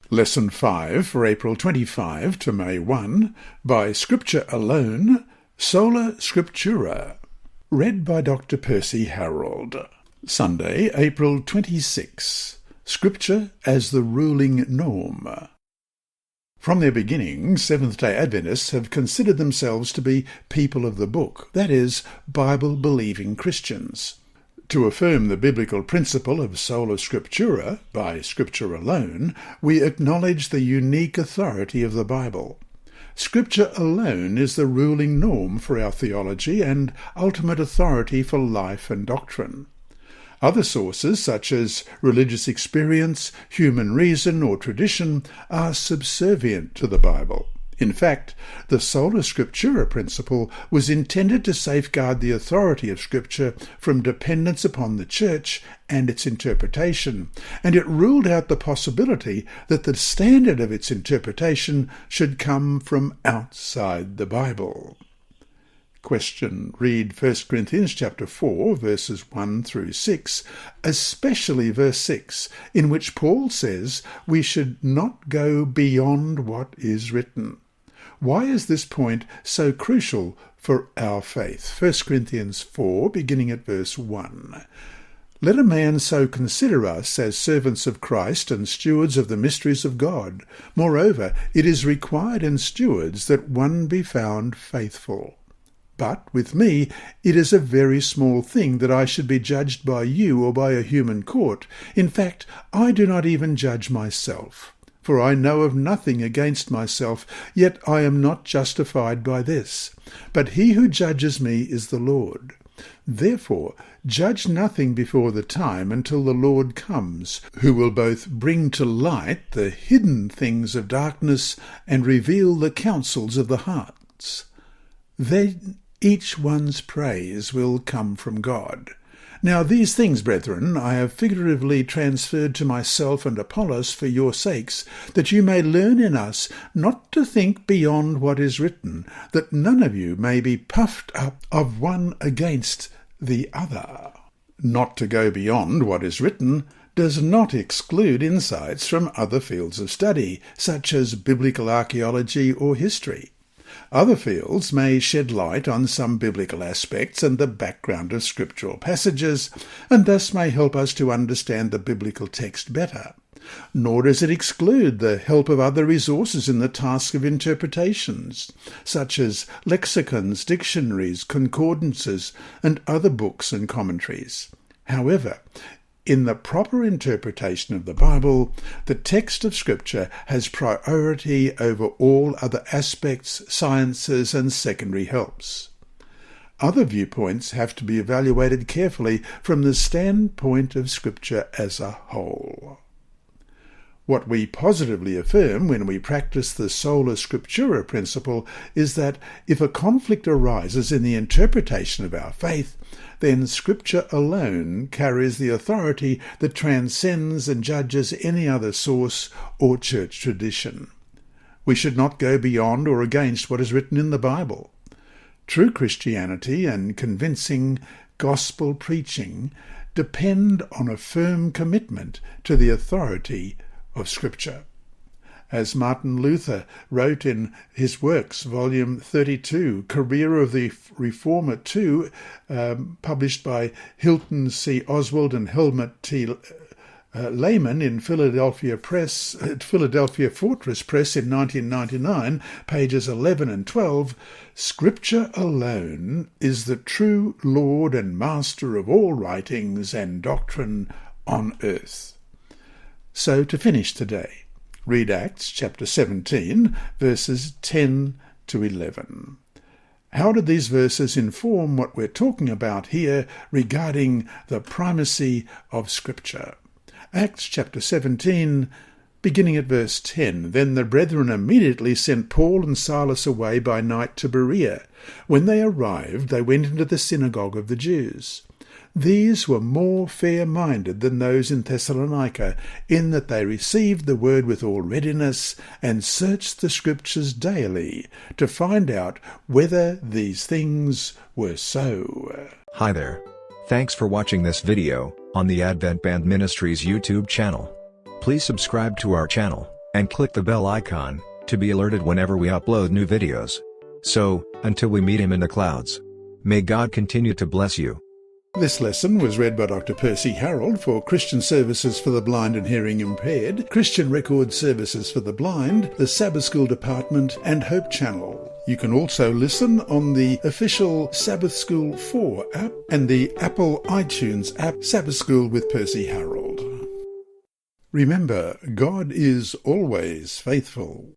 Lesson 5 for April 25 to May 1 by Scripture Alone, Sola Scriptura, read by Dr. Percy Harrold. Sunday, April 26. Scripture as the ruling norm. From their beginning, Seventh-day Adventists have considered themselves to be people of the book, that is, Bible-believing Christians. To affirm the biblical principle of Sola Scriptura, by Scripture alone, we acknowledge the unique authority of the Bible. Scripture alone is the ruling norm for our theology and ultimate authority for life and doctrine. Other sources, such as religious experience, human reason, or tradition, are subservient to the Bible. In fact, the Sola Scriptura principle was intended to safeguard the authority of Scripture from dependence upon the Church and its interpretation, and it ruled out the possibility that the standard of its interpretation should come from outside the Bible. Question. Read 1 Corinthians chapter 4, verses 1 through 6, especially verse 6, in which Paul says we should not go beyond what is written. Why is this point so crucial for our faith? 1 Corinthians 4, beginning at verse 1. Let a man so consider us as servants of Christ and stewards of the mysteries of God. Moreover, it is required in stewards that one be found faithful. But with me it is a very small thing that I should be judged by you or by a human court. In fact, I do not even judge myself. For I know of nothing against myself, yet I am not justified by this. But he who judges me is the Lord. Therefore judge nothing before the time until the Lord comes, who will both bring to light the hidden things of darkness and reveal the counsels of the hearts. Then each one's praise will come from God. Now these things, brethren, I have figuratively transferred to myself and Apollos for your sakes, that you may learn in us not to think beyond what is written, that none of you may be puffed up of one against the other. Not to go beyond what is written does not exclude insights from other fields of study, such as biblical archaeology or history. Other fields may shed light on some biblical aspects and the background of scriptural passages, and thus may help us to understand the biblical text better. Nor does it exclude the help of other resources in the task of interpretations, such as lexicons, dictionaries, concordances, and other books and commentaries. However, in the proper interpretation of the Bible, the text of Scripture has priority over all other aspects, sciences, and secondary helps. Other viewpoints have to be evaluated carefully from the standpoint of Scripture as a whole. What we positively affirm when we practice the Sola Scriptura principle is that if a conflict arises in the interpretation of our faith, then Scripture alone carries the authority that transcends and judges any other source or church tradition. We should not go beyond or against what is written in the Bible. True Christianity and convincing gospel preaching depend on a firm commitment to the authority of Scripture. As Martin Luther wrote in his works, volume 32, Career of the Reformer II, published by Hilton C. Oswald and Helmut T. Lehman in Philadelphia Fortress Press in 1999, pages 11 and 12, Scripture alone is the true Lord and Master of all writings and doctrine on earth. So to finish today, read Acts chapter 17, verses 10 to 11. How did these verses inform what we're talking about here regarding the primacy of Scripture? Acts chapter 17, beginning at verse 10. Then the brethren immediately sent Paul and Silas away by night to Berea. When they arrived, they went into the synagogue of the Jews. These were more fair-minded than those in Thessalonica, in that they received the word with all readiness, and searched the Scriptures daily, to find out whether these things were so. Hi there. Thanks for watching this video on the Advent-band Ministries YouTube channel. Please subscribe to our channel and click the bell icon to be alerted whenever we upload new videos. So, until we meet Him in the clouds, may God continue to bless you. This lesson was read by Dr. Percy Harrold for Christian Services for the Blind and Hearing Impaired, Christian Record Services for the Blind, the Sabbath School Department, and Hope Channel. You can also listen on the official Sabbath School 4 app and the Apple iTunes app, Sabbath School with Percy Harrold. Remember, God is always faithful.